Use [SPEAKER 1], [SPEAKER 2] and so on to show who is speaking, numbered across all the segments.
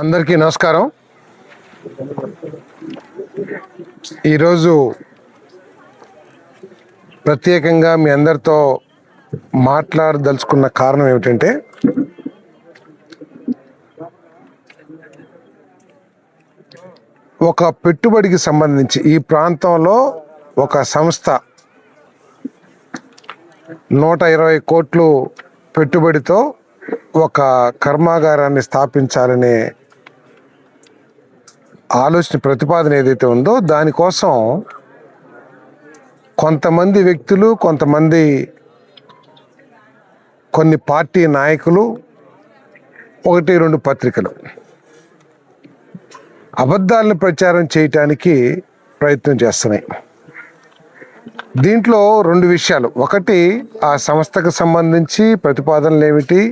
[SPEAKER 1] అందరికీ నమస్కారం. ఈరోజు ప్రత్యేకంగా మీ అందరితో మాట్లాడదలుచుకున్న కారణం ఏమిటంటే, ఒక పెట్టుబడికి సంబంధించి ఈ ప్రాంతంలో ఒక సంస్థ 120 కోట్లు పెట్టుబడితో ఒక కర్మాగారాన్ని స్థాపించాలనే ఆలోచన ప్రతిపాదన ఏదైతే ఉందో దానికోసం కొంతమంది వ్యక్తులు, కొన్ని పార్టీ నాయకులు, 1-2 పత్రికలు అబద్ధాలను ప్రచారం చేయటానికి ప్రయత్నం చేస్తున్నాయి. దీంట్లో 2 విషయాలు. ఒకటి, ఆ సంస్థకు సంబంధించి ప్రతిపాదనలు ఏమిటి,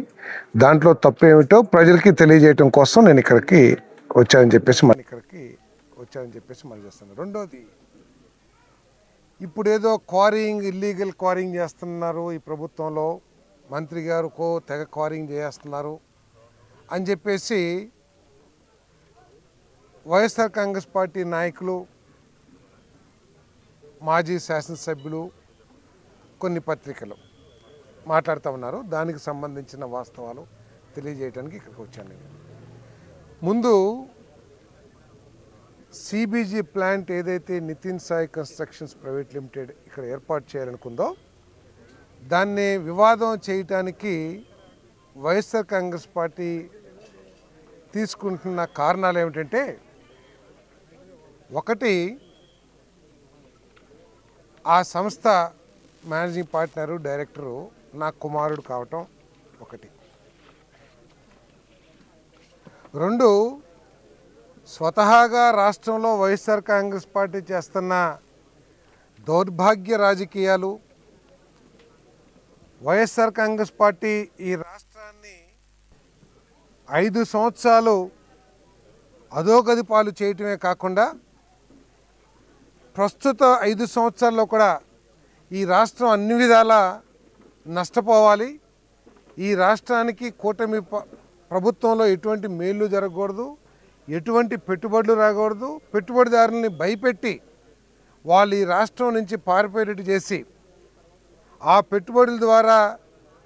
[SPEAKER 1] దాంట్లో తప్పు ఏమిటో ప్రజలకి తెలియజేయటం కోసం నేను ఇక్కడికి వచ్చానని చెప్పేసి మనం చేస్తున్నాను. రెండోది, ఇప్పుడు ఏదో ఇల్లీగల్ క్వారింగ్ చేస్తున్నారు ఈ ప్రభుత్వంలో, మంత్రి గారుకో తెగ క్వారింగ్ చేస్తున్నారు అని చెప్పేసి వైఎస్ఆర్ కాంగ్రెస్ పార్టీ నాయకులు, మాజీ శాసనసభ్యులు, కొన్ని పత్రికలు మాట్లాడుతూ ఉన్నారు. దానికి సంబంధించిన వాస్తవాలు తెలియజేయడానికి ఇక్కడికి వచ్చాను నేను. ముందు, సిబిజీ ప్లాంట్ ఏదైతే Nitin Sai Constructions Private Limited ఇక్కడ ఏర్పాటు చేయాలనుకుందో దాన్ని వివాదం చేయటానికి వైఎస్ఆర్ కాంగ్రెస్ పార్టీ తీసుకుంటున్న కారణాలు ఏమిటంటే, ఒకటి, ఆ సంస్థ మేనేజింగ్ పార్ట్నరు, డైరెక్టరు నా కుమారుడు కావటం ఒకటి. 2, స్వతహాగా రాష్ట్రంలో వైఎస్ఆర్ కాంగ్రెస్ పార్టీ చేస్తున్న దౌర్భాగ్య రాజకీయాలు, వైఎస్ఆర్ కాంగ్రెస్ పార్టీ ఈ రాష్ట్రాన్ని 5 సంవత్సరాలు అధోగతి పాలు చేయటమే కాకుండా ప్రస్తుత 5 సంవత్సరాల్లో కూడా ఈ రాష్ట్రం అన్ని విధాలా నష్టపోవాలి, ఈ రాష్ట్రానికి కూటమి ప్రభుత్వంలో ఎటువంటి మేలు జరగకూడదు, ఎటువంటి పెట్టుబడులు రాకూడదు, పెట్టుబడిదారుల్ని భయపెట్టి వాళ్ళు ఈ రాష్ట్రం నుంచి పారిపోయేటట్టు చేసి ఆ పెట్టుబడుల ద్వారా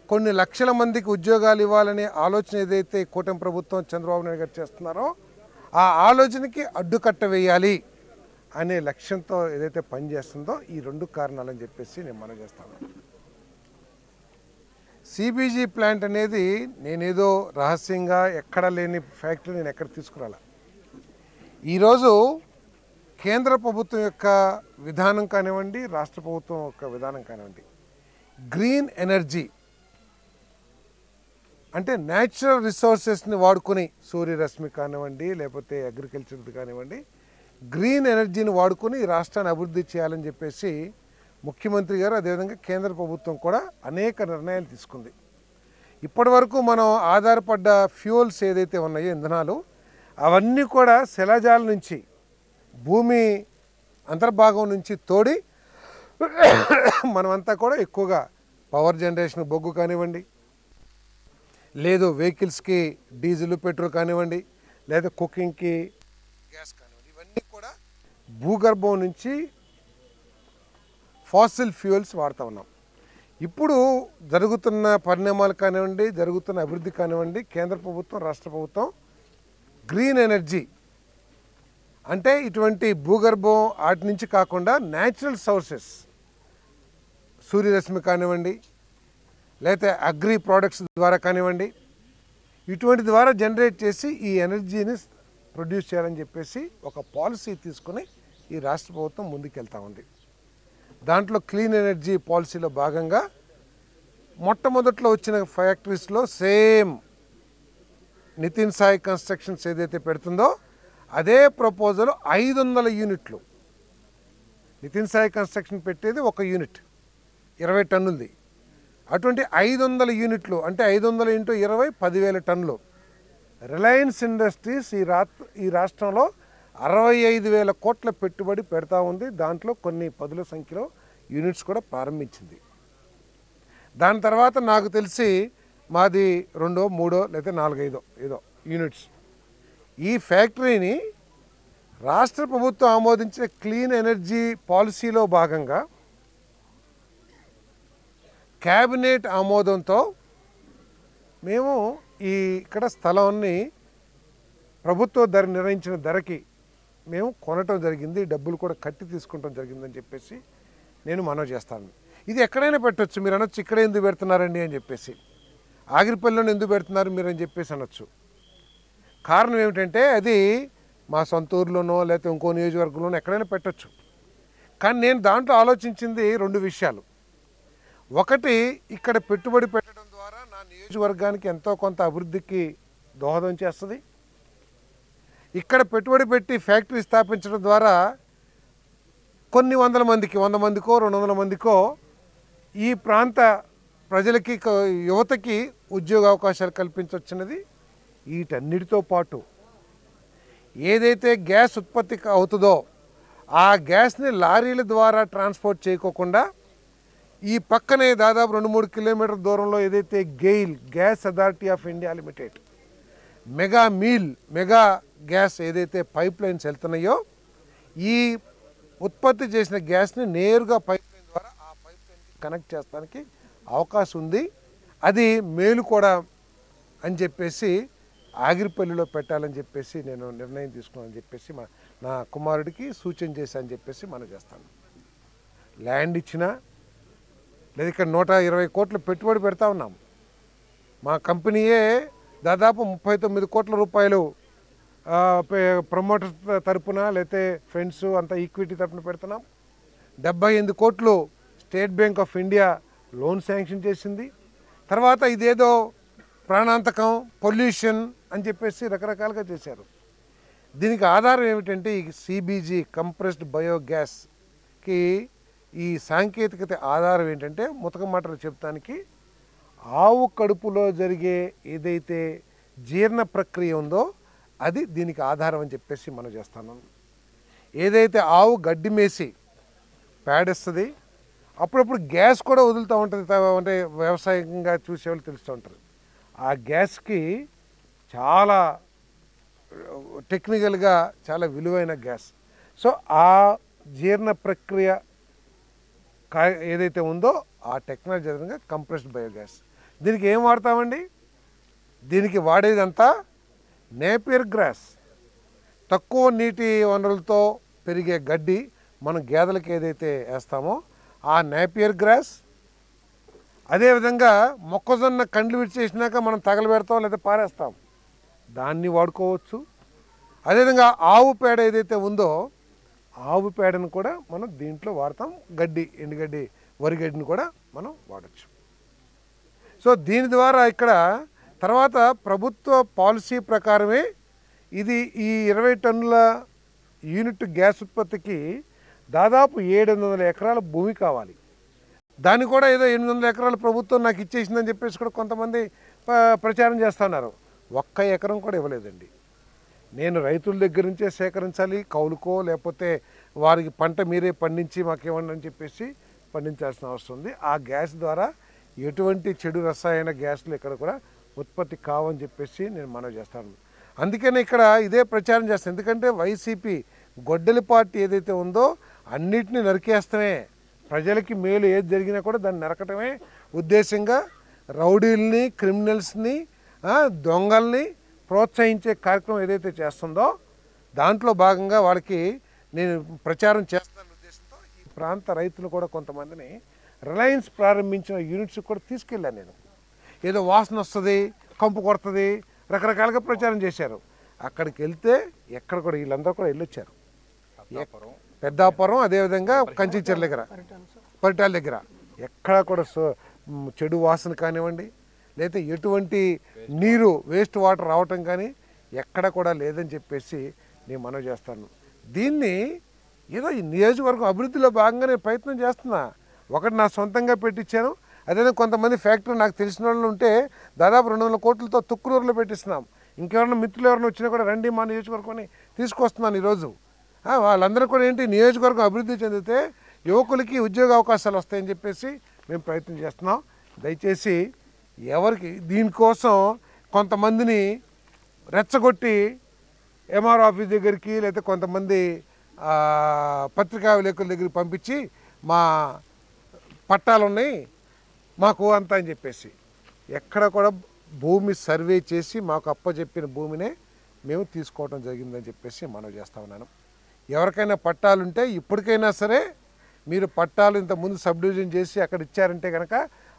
[SPEAKER 1] కొన్ని లక్షల మందికి ఉద్యోగాలు ఇవ్వాలనే ఆలోచన ఏదైతే కూటమి ప్రభుత్వం చంద్రబాబు నాయుడు గారు చేస్తున్నారో ఆ ఆలోచనకి అడ్డుకట్ట వేయాలి అనే లక్ష్యంతో ఏదైతే పనిచేస్తుందో ఈ 2 కారణాలని చెప్పేసి నేను మనం చేస్తాను. సిబిజీ ప్లాంట్ అనేది నేనేదో రహస్యంగా ఎక్కడ లేని ఫ్యాక్టరీ నేను ఎక్కడ తీసుకురాలా. ఈరోజు కేంద్ర ప్రభుత్వం యొక్క విధానం కానివ్వండి, రాష్ట్ర ప్రభుత్వం యొక్క విధానం కానివ్వండి, గ్రీన్ ఎనర్జీ అంటే న్యాచురల్ రిసోర్సెస్ని వాడుకొని, సూర్యరశ్మి కానివ్వండి, లేకపోతే అగ్రికల్చర్ది కానివ్వండి, గ్రీన్ ఎనర్జీని వాడుకొని ఈ రాష్ట్రాన్ని అభివృద్ధి చేయాలని చెప్పేసి ముఖ్యమంత్రి గారు, అదేవిధంగా కేంద్ర ప్రభుత్వం కూడా అనేక నిర్ణయాలు తీసుకుంది. ఇప్పటి వరకు మనం ఆధారపడ్డ ఫ్యూయల్స్ ఏదైతే ఉన్నాయో, ఇంధనాలు, అవన్నీ కూడా శిలాజాల నుంచి, భూమి అంతర్భాగం నుంచి తోడి మనమంతా కూడా ఎక్కువగా పవర్ జనరేషన్ బొగ్గు కానివ్వండి, లేదు వెహికల్స్కి డీజిల్ పెట్రోల్ కానివ్వండి, లేదా కుకింగ్కి గ్యాస్ కానివ్వండి, ఇవన్నీ కూడా భూగర్భం నుంచి ఫాసిల్ ఫ్యూయల్స్ వాడుతూ ఉన్నాం. ఇప్పుడు జరుగుతున్న పరిణామాలు కానివ్వండి, జరుగుతున్న అభివృద్ధి కానివ్వండి, కేంద్ర ప్రభుత్వం, రాష్ట్ర ప్రభుత్వం గ్రీన్ ఎనర్జీ అంటే ఇటువంటి భూగర్భం వాటి నుంచి కాకుండా న్యాచురల్ సోర్సెస్, సూర్యరశ్మి కానివ్వండి, లేకపోతే అగ్రి ప్రోడక్ట్స్ ద్వారా కానివ్వండి, ఇటువంటి ద్వారా జనరేట్ చేసి ఈ ఎనర్జీని ప్రొడ్యూస్ చేయాలని చెప్పేసి ఒక పాలసీ తీసుకుని ఈ రాష్ట్ర ప్రభుత్వం ముందుకెళ్తా ఉంది. దాంట్లో క్లీన్ ఎనర్జీ పాలసీలో భాగంగా మొట్టమొదట్లో వచ్చిన ఫ్యాక్టరీస్లో సేమ్ నితిన్ సాయి కన్స్ట్రక్షన్స్ ఏదైతే పెడుతుందో అదే ప్రపోజల్ 500 యూనిట్లు. నితిన్ సాయి కన్స్ట్రక్షన్ పెట్టేది 1 యూనిట్ 20 టన్నులది. అటువంటి 500 యూనిట్లు అంటే 500 × 20 10,000 టన్నులు. రిలయన్స్ ఇండస్ట్రీస్ ఈ రాష్ట్రంలో 65,000 కోట్ల పెట్టుబడి పెడతా ఉంది. దాంట్లో కొన్ని 10ల సంఖ్యలో యూనిట్స్ కూడా ప్రారంభించింది. దాని తర్వాత నాకు తెలిసి మాది 2, 3 లేదా 4, 5 ఏదో యూనిట్స్. ఈ ఫ్యాక్టరీని రాష్ట్ర ప్రభుత్వం ఆమోదించిన క్లీన్ ఎనర్జీ పాలసీలో భాగంగా క్యాబినెట్ ఆమోదంతో మేము ఇక్కడ స్థలాన్ని ప్రభుత్వ ధర నిర్ణయించిన ధరకి మేము కొనటం జరిగింది, డబ్బులు కూడా కట్టి తీసుకుంటాం జరిగిందని చెప్పేసి నేను మనవి చేస్తాను. ఇది ఎక్కడైనా పెట్టచ్చు, మీరు అనొచ్చు ఇక్కడే ఎందుకు పెడుతున్నారండి అని చెప్పేసి, ఆగిరిపల్లిలో ఎందుకు పెడుతున్నారు మీరు అని చెప్పేసి అనొచ్చు. కారణం ఏమిటంటే అది మా సొంత ఊర్లోనో లేకపోతే ఇంకో నియోజకవర్గంలోనో ఎక్కడైనా పెట్టచ్చు. కానీ నేను దాంట్లో ఆలోచించింది 2 విషయాలు. ఒకటి, ఇక్కడ పెట్టుబడి పెట్టడం ద్వారా నా నియోజకవర్గానికి ఎంతో కొంత అభివృద్ధికి దోహదం చేస్తుంది. ఇక్కడ పెట్టుబడి పెట్టి ఫ్యాక్టరీ స్థాపించడం ద్వారా కొన్ని వందల మందికి, 100 మందికో 200 మందికో ఈ ప్రాంత ప్రజలకి, యువతకి ఉద్యోగ అవకాశాలు కల్పించవచ్చున్నది. వీటన్నిటితో పాటు ఏదైతే గ్యాస్ ఉత్పత్తి అవుతుందో ఆ గ్యాస్ని లారీల ద్వారా ట్రాన్స్పోర్ట్ చేయకోకుండా ఈ పక్కనే దాదాపు 2-3 కిలోమీటర్ల దూరంలో ఏదైతే GAIL gas authority of India limited mega gas ఏదైతే పైప్ లైన్స్ వెళ్తున్నాయో, ఈ ఉత్పత్తి చేసిన గ్యాస్ని నేరుగా పైప్ లైన్ ద్వారా ఆ పైప్ లైన్కి కనెక్ట్ చేస్తానికి అవకాశం ఉంది. అది మేలు కూడా అని చెప్పేసి ఆగిరిపల్లిలో పెట్టాలని చెప్పేసి నేను నిర్ణయం తీసుకున్నానని చెప్పేసి నా కుమారుడికి సూచన చేశానని చెప్పేసి మనం చేస్తాను. ల్యాండ్ ఇచ్చినా లేదా ఇక్కడ 120 కోట్ల పెట్టుబడి పెడతా ఉన్నాం. మా కంపెనీయే దాదాపు 39 కోట్ల రూపాయలు ప్రమోటర్ తరపున లేకపోతే ఫ్రెండ్స్ అంతా ఈక్విటీ తరపున పెడుతున్నాం. 78 కోట్లు state bank of India loan sanction చేసింది. తర్వాత ఇదేదో ప్రాణాంతకం, పొల్యూషన్ అని చెప్పేసి రకరకాలుగా చేశారు. దీనికి ఆధారం ఏమిటంటే ఈ సిబిజీ కంప్రెస్డ్ బయోగ్యాస్కి ఈ సాంకేతికత ఆధారం ఏంటంటే, ముతక మాటలు చెప్తానికి, ఆవు కడుపులో జరిగే ఏదైతే జీర్ణ ప్రక్రియ ఉందో అది దీనికి ఆధారం అని చెప్పేసి మనం చేస్తున్నాం. ఏదైతే ఆవు గడ్డి మేసి పేడేస్తుంది, అప్పుడప్పుడు గ్యాస్ కూడా వదులుతూ ఉంటుంది. అంటే వ్యవసాయంగా చూసేవాళ్ళు తెలుస్తూ ఉంటారు. ఆ గ్యాస్కి చాలా టెక్నికల్గా చాలా విలువైన గ్యాస్. సో ఆ జీర్ణ ప్రక్రియ ఏదైతే ఉందో ఆ టెక్నాలజీ విధంగా కంప్రెస్డ్ బయోగ్యాస్. దీనికి ఏం వాడతామండి? దీనికి వాడేదంతా నేపియర్ గ్రాస్, తక్కువ నీటి వనరులతో పెరిగే గడ్డి మనం గేదెలకి ఏదైతే వేస్తామో ఆ నేపియర్ గ్రాస్. అదేవిధంగా మొక్కజొన్న కండ్లు విడిచేసినాక మనం తగలబెడతాం లేదా పారేస్తాం, దాన్ని వాడుకోవచ్చు. అదేవిధంగా ఆవు పేడ ఏదైతే ఉందో ఆవు పేడను కూడా మనం దీంట్లో వాడతాం. గడ్డి, ఎండుగడ్డి, వరిగడ్డిని కూడా మనం వాడచ్చు. సో దీని ద్వారా ఇక్కడ తర్వాత ప్రభుత్వ పాలసీ ప్రకారమే ఇది ఈ 20 టన్నుల యూనిట్ గ్యాస్ ఉత్పత్తికి దాదాపు 700 ఎకరాల భూమి కావాలి. దాన్ని కూడా ఏదో 800 ఎకరాల ప్రభుత్వం నాకు ఇచ్చేసిందని చెప్పేసి కూడా కొంతమంది ప్రచారం చేస్తున్నారు. 1 ఎకరం కూడా ఇవ్వలేదండి. నేను రైతుల దగ్గర నుంచే సేకరించాలి, కౌలుకో లేకపోతే వారికి పంట మీరే పండించి మాకు ఇవ్వండి అని చెప్పేసి పండించాల్సిన అవసరం ఉంది. ఆ గ్యాస్ ద్వారా ఎటువంటి చెడు రసాయన గ్యాస్లు ఇక్కడ కూడా ఉత్పత్తి కావని చెప్పేసి నేను మనవి చేస్తాను. అందుకనే ఇక్కడ ఇదే ప్రచారం చేస్తాను. ఎందుకంటే వైసీపీ గొడ్డలి పార్టీ ఏదైతే ఉందో అన్నిటినీ నరికేస్తామే, ప్రజలకి మేలు ఏది జరిగినా కూడా దాన్ని నరకటమే ఉద్దేశంగా రౌడీల్ని, క్రిమినల్స్ని, దొంగల్ని ప్రోత్సహించే కార్యక్రమం ఏదైతే చేస్తుందో దాంట్లో భాగంగా వాళ్ళకి నేను ప్రచారం చేస్తాను ఉద్దేశంతో ఈ ప్రాంత రైతులు కూడా కొంతమందిని రిలయన్స్ ప్రారంభించిన యూనిట్స్ కూడా తీసుకెళ్ళాను నేను. ఏదో వాసన వస్తుంది, కంపు కొడుతుంది, రకరకాలుగా ప్రచారం చేశారు. అక్కడికి వెళ్తే ఎక్కడ కూడా వీళ్ళందరూ కూడా వెళ్ళొచ్చారు. పెద్దాపురం, అదేవిధంగా కంచిచర్ల దగ్గర, పరిటాల దగ్గర ఎక్కడా కూడా చెడు వాసన కానివ్వండి, లేదా ఎటువంటి నీరు వేస్ట్ వాటర్ రావటం కానీ ఎక్కడ కూడా లేదని చెప్పేసి నేను మనవి చేస్తాను. దీన్ని ఏదో ఈ నియోజకవర్గం అభివృద్ధిలో భాగంగా నేను ప్రయత్నం చేస్తున్నా. ఒకటి నా సొంతంగా పెట్టించాను. అదేవిధంగా కొంతమంది ఫ్యాక్టరీ నాకు తెలిసిన వాళ్ళు ఉంటే దాదాపు 200 కోట్లతో తుక్కునూరులో పెట్టిస్తున్నాం. ఇంకెవరైనా మిత్రులు ఎవరైనా వచ్చినా కూడా రండి మా నియోజకవర్గాన్ని తీసుకొస్తున్నాను ఈరోజు. వాళ్ళందరూ కూడా ఏంటి, నియోజకవర్గం అభివృద్ధి చెందితే యువకులకి ఉద్యోగ అవకాశాలు వస్తాయని చెప్పేసి మేము ప్రయత్నం చేస్తున్నాం. దయచేసి ఎవరికి దీనికోసం కొంతమందిని రెచ్చగొట్టి ఎంఆర్ ఆఫీస్ దగ్గరికి లేకపోతే కొంతమంది పత్రికా విలేకరుల దగ్గరికి పంపించి మా పట్టాలు ఉన్నాయి మాకు అంత అని చెప్పేసి, ఎక్కడ కూడా భూమి సర్వే చేసి మాకు అప్పచెప్పిన భూమినే మేము తీసుకోవడం జరిగిందని చెప్పేసి మనం చేస్తా ఉన్నాను. ఎవరికైనా పట్టాలుంటే ఇప్పటికైనా సరే మీరు పట్టాలు ఇంతకుముందు సబ్ డివిజన్ చేసి అక్కడ ఇచ్చారంటే కనుక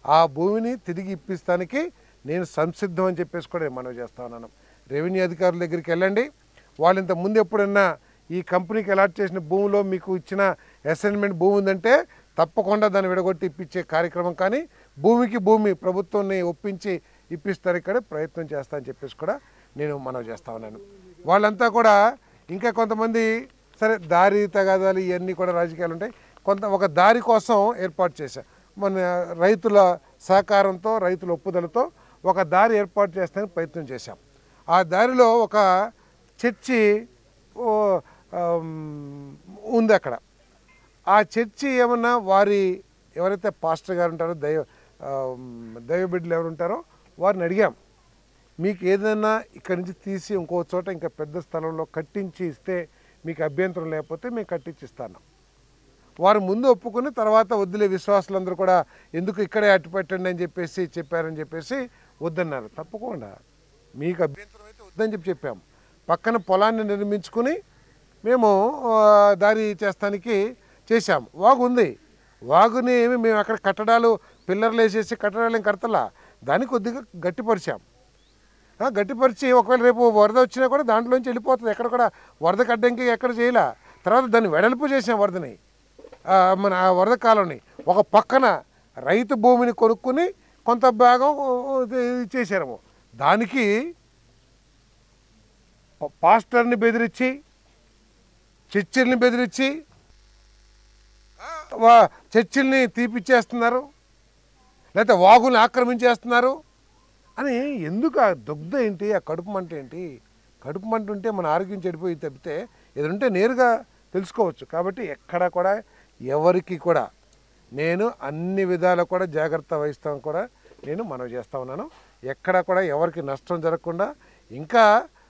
[SPEAKER 1] ఆ భూమిని తిరిగి ఇప్పిస్తానికి నేను సంసిద్ధం అని చెప్పేసి కూడా మనం చేస్తా ఉన్నాను. రెవెన్యూ అధికారుల దగ్గరికి వెళ్ళండి, వాళ్ళు ఇంతకుముందు ఎప్పుడన్నా ఈ కంపెనీకి అలాట్ చేసిన భూమిలో మీకు ఇచ్చిన అసైన్మెంట్ భూమి ఉందంటే తప్పకుండా దాన్ని విడగొట్టి ఇప్పించే కార్యక్రమం, కానీ భూమికి భూమి ప్రభుత్వాన్ని ఒప్పించి ఇప్పిస్తారు ఇక్కడ ప్రయత్నం చేస్తా అని చెప్పేసి కూడా నేను మనవి చేస్తా ఉన్నాను. వాళ్ళంతా కూడా ఇంకా కొంతమంది సరే దారి తగాదాలు ఇవన్నీ కూడా రాజకీయాలు ఉంటాయి, ఒక దారి కోసం ఏర్పాటు చేశారు. మన రైతుల సహకారంతో రైతుల ఒప్పుదలతో ఒక దారి ఏర్పాటు చేస్తానికి ప్రయత్నం చేశాం. ఆ దారిలో ఒక చర్చి ఉంది అక్కడ. ఆ చర్చి ఏమన్నా వారి ఎవరైతే పాస్టర్ గారు ఉంటారో దైవ బిడ్డలు ఎవరు ఉంటారో వారిని అడిగాం, మీకు ఏదైనా ఇక్కడి నుంచి తీసి ఇంకో చోట ఇంకా పెద్ద స్థలంలో కట్టించి ఇస్తే మీకు అభ్యంతరం లేకపోతే మేము కట్టించి ఇస్తాను. వారు ముందు ఒప్పుకుని తర్వాత వద్దులే విశ్వాసులందరూ కూడా ఎందుకు ఇక్కడే అట్టు పెట్టండి అని చెప్పేసి చెప్పారని చెప్పేసి వద్దన్నారు. తప్పకుండా మీకు అభ్యంతరం అయితే వద్దని చెప్పాము. పక్కన పొలాన్ని నిర్మించుకుని మేము దారి చేస్తానికి చేశాము. వాగు ఉంది, వాగుని ఏమి మేము అక్కడ కట్టడాలు పిల్లర్లు వేసేసి కట్టడాలు ఏం కడతలా, దాన్ని కొద్దిగా గట్టిపరిచాం. గట్టిపరిచి ఒకవేళ రేపు వరద వచ్చినా కూడా దాంట్లోంచి వెళ్ళిపోతుంది, ఎక్కడ కూడా వరద అడ్డంకి ఎక్కడ చేయలే. తర్వాత దాన్ని వెడల్పు చేసాం వరదని, మన వరద కాలంని ఒక పక్కన రైతు భూమిని కొనుక్కుని కొంత భాగం చేశాము. దానికి పాస్టర్ని బెదిరించి చర్చిల్ని బెదిరించి చర్చిల్ని తీపిచ్చేస్తున్నారు, లేకపోతే వాగుల్ని ఆక్రమించేస్తున్నారు అని. ఎందుకు ఆ దుగ్ధ ఏంటి, ఆ కడుపు మంట ఏంటి? కడుపు మంట ఉంటే మన ఆరోగ్యం చెడిపోయి తప్పితే ఏదంటే నేరుగా తెలుసుకోవచ్చు. కాబట్టి ఎక్కడ కూడా ఎవరికి కూడా నేను అన్ని విధాలు కూడా జాగ్రత్త వహిస్తాను కూడా నేను మనవి చేస్తూ ఉన్నాను. ఎక్కడ కూడా ఎవరికి నష్టం జరగకుండా ఇంకా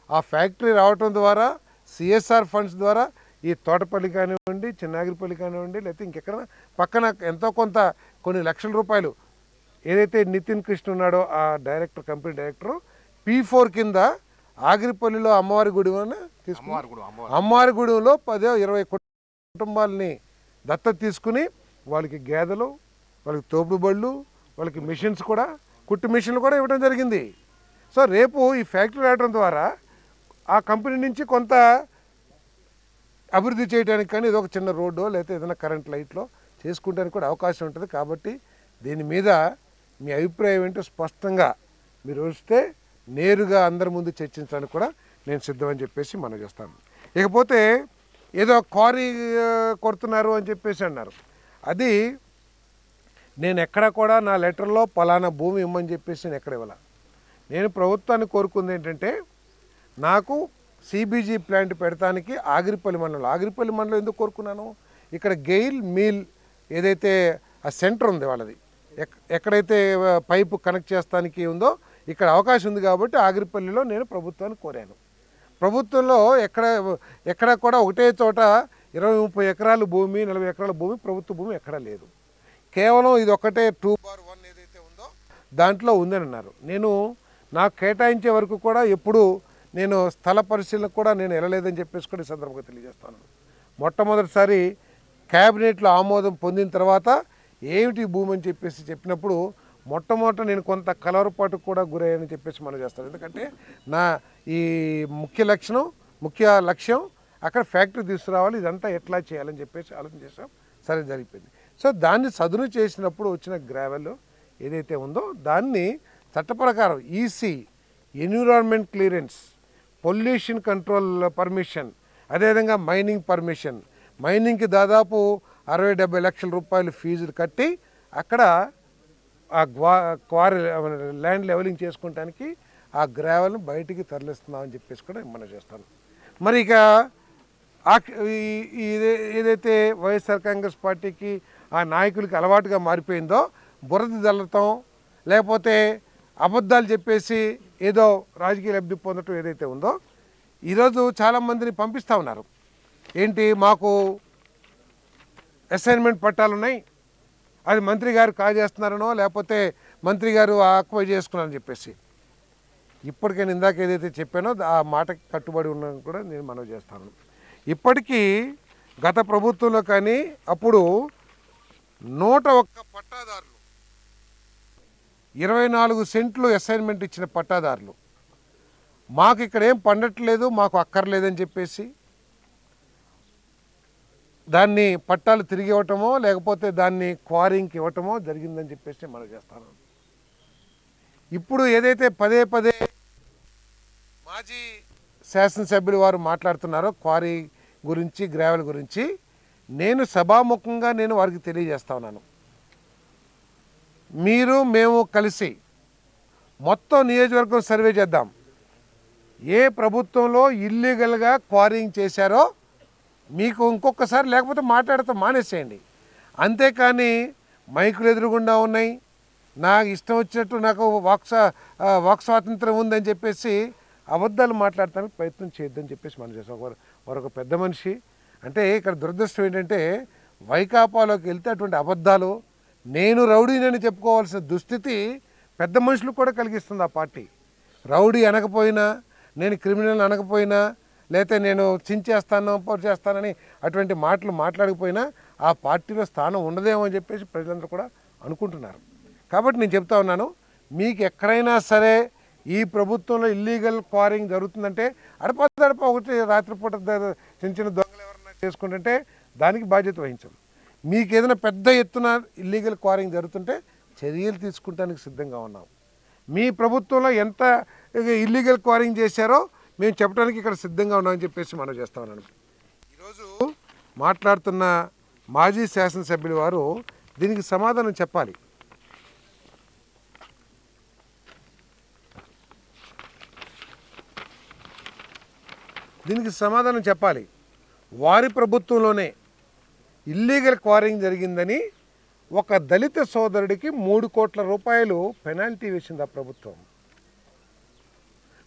[SPEAKER 1] ఆ ఫ్యాక్టరీ రావటం ద్వారా సిఎస్ఆర్ ఫండ్స్ ద్వారా ఈ తోటపల్లి కానివ్వండి, చిన్నాగిరిపల్లి కానివ్వండి, లేకపోతే ఇంకెక్కడ పక్కన ఎంతో కొంత కొన్ని లక్షల రూపాయలు ఏదైతే నితిన్ కృష్ణ ఉన్నాడో ఆ డైరెక్టర్, కంపెనీ డైరెక్టరు P4 కింద ఆగిరిపల్లిలో అమ్మవారి గుడి తీసుకుని అమ్మవారి గుడిలో 10-20 కుటుంబాలని దత్తత తీసుకుని వాళ్ళకి గేదెలు, వాళ్ళకి తోపుడు బళ్ళు, వాళ్ళకి మిషన్స్ కూడా, కుట్టు మిషన్లు కూడా ఇవ్వడం జరిగింది. సో రేపు ఈ ఫ్యాక్టరీ రావడం ద్వారా ఆ కంపెనీ నుంచి కొంత అభివృద్ధి చేయడానికి కానీ ఏదో ఒక చిన్న రోడ్డో లేకపోతే ఏదైనా కరెంట్ లైట్లో చేసుకుంటానికి కూడా అవకాశం ఉంటుంది. కాబట్టి దీని మీద మీ అభిప్రాయం ఏంటో స్పష్టంగా మీరు వస్తే నేరుగా అందరి ముందు చర్చించడానికి కూడా నేను సిద్ధమని చెప్పేసి మనం చేస్తాను. ఇకపోతే ఏదో క్వారీ కొడుతున్నారు అని చెప్పేసి అన్నారు. అది నేను ఎక్కడ కూడా నా లెటర్లో పలానా భూమి ఇమ్మని చెప్పేసి నేను ఎక్కడ ఇవ్వాల. నేను ప్రభుత్వాన్ని కోరుకుంది ఏంటంటే నాకు సిబిజీ ప్లాంట్ పెడతానికి ఆగిరిపల్లి మండలం ఎందుకు కోరుకున్నాను, ఇక్కడ గెయిల్ మీల్ ఏదైతే ఆ సెంటర్ ఉంది వాళ్ళది, ఎక్కడైతే పైపు కనెక్ట్ చేస్తానికి ఉందో ఇక్కడ అవకాశం ఉంది కాబట్టి ఆగిరిపల్లిలో నేను ప్రభుత్వాన్ని కోరాను. ప్రభుత్వంలో ఎక్కడ కూడా ఒకటే చోట 20-30 ఎకరాల భూమి, 40 ఎకరాల భూమి, ప్రభుత్వ భూమి ఎక్కడా లేదు. కేవలం ఇది ఒకటే 2/1 ఏదైతే ఉందో దాంట్లో ఉందని అన్నారు. నేను నాకు కేటాయించే వరకు కూడా ఎప్పుడు నేను స్థల పరిశీలన కూడా నేను వెళ్ళలేదని చెప్పేసి కూడా ఈ సందర్భంగా తెలియజేస్తాను. మొట్టమొదటిసారి క్యాబినెట్లో ఆమోదం పొందిన తర్వాత ఏమిటి భూమి అని చెప్పేసి చెప్పినప్పుడు మొట్టమొదట నేను కొంత కలవరపాటు కూడా గురయ్యానని చెప్పేసి మనం చేస్తాను. ఎందుకంటే నా ఈ ముఖ్య లక్ష్యం అక్కడ ఫ్యాక్టరీ తీసుకురావాలి, ఇదంతా ఎట్లా చేయాలని చెప్పేసి ఆలోచన చేసాం. సరే జరిగిపోయింది. సో దాన్ని సదును చేసినప్పుడు వచ్చిన గ్రావెల్ ఏదైతే ఉందో దాన్ని చట్ట ప్రకారం EC, environment clearance, pollution control permission, అదేవిధంగా మైనింగ్ పర్మిషన్, మైనింగ్కి దాదాపు 60-70 లక్షల రూపాయలు ఫీజులు కట్టి అక్కడ ఆ క్వారీ ల్యాండ్ లెవెలింగ్ చేసుకోవడానికి ఆ గ్రావెల్ని బయటికి తరలిస్తున్నామని చెప్పేసి కూడా మనం చేస్తాను. మరి ఇక ఏదైతే వైఎస్ఆర్ కాంగ్రెస్ పార్టీకి ఆ నాయకులకి అలవాటుగా మారిపోయిందో బురద జల్లటం, లేకపోతే అబద్ధాలు చెప్పేసి ఏదో రాజకీయ లబ్ధి పొందటం ఏదైతే ఉందో, ఈరోజు చాలామందిని పంపిస్తూ ఉన్నారు. ఏంటి, మాకు అసైన్మెంట్ పట్టాలు ఉన్నాయి, అది మంత్రి గారు కాజేస్తున్నారనో లేకపోతే మంత్రి గారు ఆక్యుపై చేసుకున్నారని చెప్పేసి. ఇప్పటికైనా ఇందాక ఏదైతే చెప్పానో ఆ మాటకి కట్టుబడి ఉన్నాను కూడా నేను మనవి చేస్తాను. ఇప్పటికీ గత ప్రభుత్వంలో కానీ అప్పుడు 101 పట్టాదారులు 24 సెంట్లు అసైన్మెంట్ ఇచ్చిన పట్టాదారులు మాకు ఇక్కడ ఏం పండట్లేదు, మాకు అక్కర్లేదని చెప్పేసి దాన్ని పట్టాలు తిరిగి ఇవ్వటమో లేకపోతే దాన్ని క్వారింగ్కి ఇవ్వటమో జరిగిందని చెప్పేసి మనం చేస్తాను. ఇప్పుడు ఏదైతే పదే పదే మాజీ శాసనసభ్యులు వారు మాట్లాడుతున్నారో క్వారీ గురించి, గ్రావెల్ గురించి, నేను సభాముఖంగా వారికి తెలియజేస్తా ఉన్నాను. మీరు మేము కలిసి మొత్తం నియోజకవర్గం సర్వే చేద్దాం. ఏ ప్రభుత్వంలో ఇల్లీగల్గా క్వారింగ్ చేశారో మీకు ఇంకొకసారి లేకపోతే మాట్లాడతాం మానేసేయండి. అంతేకాని మైకులు ఎదురుగుండా ఉన్నాయి, నాకు ఇష్టం వచ్చినట్టు నాకు వాక్ స్వాతంత్రం ఉందని చెప్పేసి అబద్ధాలు మాట్లాడటానికి ప్రయత్నం చేయొద్దని చెప్పేసి మనం చేస్తాం. మరొక పెద్ద మనిషి అంటే ఇక్కడ దురదృష్టం ఏంటంటే వైకాపాలోకి వెళ్తే అటువంటి అబద్ధాలు, నేను రౌడీనని చెప్పుకోవాల్సిన దుస్థితి పెద్ద మనుషులకు కూడా కలిగిస్తుంది ఆ పార్టీ. రౌడీ అనకపోయినా, నేను క్రిమినల్ అనకపోయినా, లేకపోతే నేను చించేస్తాను పోటీ చేస్తానని అటువంటి మాటలు మాట్లాడకపోయినా ఆ పార్టీలో స్థానం ఉండదేమో అని చెప్పేసి ప్రజలందరూ కూడా అనుకుంటున్నారు. కాబట్టి నేను చెప్తా ఉన్నాను, మీకు ఎక్కడైనా సరే ఈ ప్రభుత్వంలో ఇల్లీగల్ క్వారింగ్ జరుగుతుందంటే అడప ఒకటి రాత్రిపూట చిన్న చిన్న దొంగలు ఎవరన్నా చేసుకుంటుంటే దానికి బాధ్యత వహించం. మీకు ఏదైనా పెద్ద ఎత్తున ఇల్లీగల్ క్వారింగ్ జరుగుతుంటే చర్యలు తీసుకుంటానికి సిద్ధంగా ఉన్నాం. మీ ప్రభుత్వంలో ఎంత ఇల్లీగల్ క్వారింగ్ చేశారో మేము చెప్పడానికి ఇక్కడ సిద్ధంగా ఉన్నామని చెప్పేసి మనం చేస్తా ఉన్నాను. ఈరోజు మాట్లాడుతున్న మాజీ శాసనసభ్యులు వారు దీనికి సమాధానం చెప్పాలి. వారి ప్రభుత్వంలోనే ఇల్లీగల్ క్వారింగ్ జరిగిందని ఒక దళిత సోదరుడికి 3 కోట్ల రూపాయలు పెనాల్టీ వేసింది ఆ ప్రభుత్వం.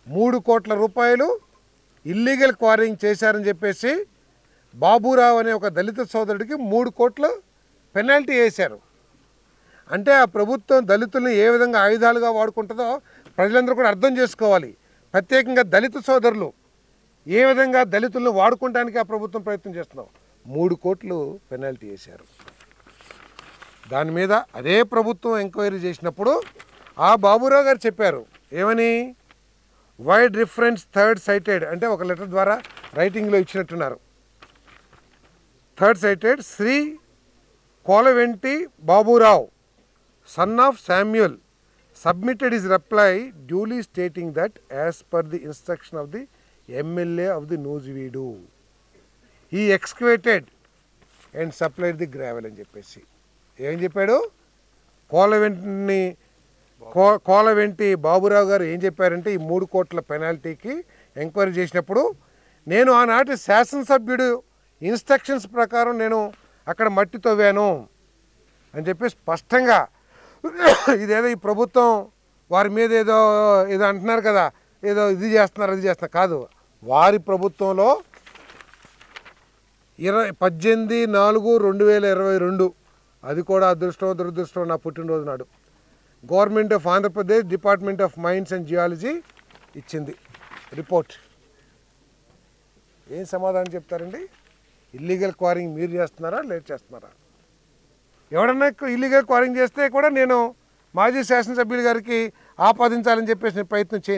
[SPEAKER 1] 3 కోట్ల రూపాయలు ఇల్లీగల్ క్వారింగ్ చేశారని చెప్పేసి బాబురావు అనే ఒక దళిత సోదరుడికి 3 కోట్లు పెనాల్టీ వేశారు. అంటే ఆ ప్రభుత్వం దళితుల్ని ఏ విధంగా ఆయుధాలుగా వాడుకుంటుందో ప్రజలందరూ కూడా అర్థం చేసుకోవాలి. ప్రత్యేకంగా దళిత సోదరులు ఏ విధంగా దళితులను వాడుకోవడానికి ఆ ప్రభుత్వం ప్రయత్నం చేస్తున్నాం. 3 కోట్లు పెనాల్టీ వేశారు. దాని మీద అదే ప్రభుత్వం ఎంక్వైరీ చేసినప్పుడు ఆ బాబురావు గారు చెప్పారు ఏమని, వైడ్ రిఫరెన్స్ థర్డ్ సైటెడ్ అంటే ఒక లెటర్ ద్వారా రైటింగ్లో ఇచ్చినట్టున్నారు. Third cited Shri Kolaventi Baburao son of Samuel submitted his reply duly stating that as per the instruction of the MLA of the Nuzveedu he excavated and supplied the gravel అని చెప్పేసి ఏం చెప్పాడు, కోలవెంటి బాబురావు గారు ఏం చెప్పారంటే ఈ 3 కోట్ల పెనాల్టీకి ఎంక్వైరీ చేసినప్పుడు నేను ఆనాటి శాసనసభ్యుడు ఇన్స్ట్రక్షన్స్ ప్రకారం నేను అక్కడ మట్టి తవ్వాను అని చెప్పి స్పష్టంగా, ఇదేదో ఈ ప్రభుత్వం వారి మీద ఏదో అంటున్నారు కదా, ఏదో ఇది చేస్తున్నారు కాదు. వారి ప్రభుత్వంలో 18/4/2022 అది కూడా అదృష్టం దురదృష్టం నా పుట్టినరోజు నాడు Government of Andhra Pradesh Department of Mines and Geology ఇచ్చింది రిపోర్ట్. ఏం సమాధానం చెప్తారండి? ఇల్లీగల్ క్వారింగ్ మీరు చేస్తున్నారా, లేట్ చేస్తున్నారా? ఎవడన్నా ఇల్లీగల్ క్వారింగ్ చేస్తే కూడా నేను మాజీ శాసనసభ్యులు గారికి ఆపాదించాలని చెప్పేసి ప్రయత్నం చేయను.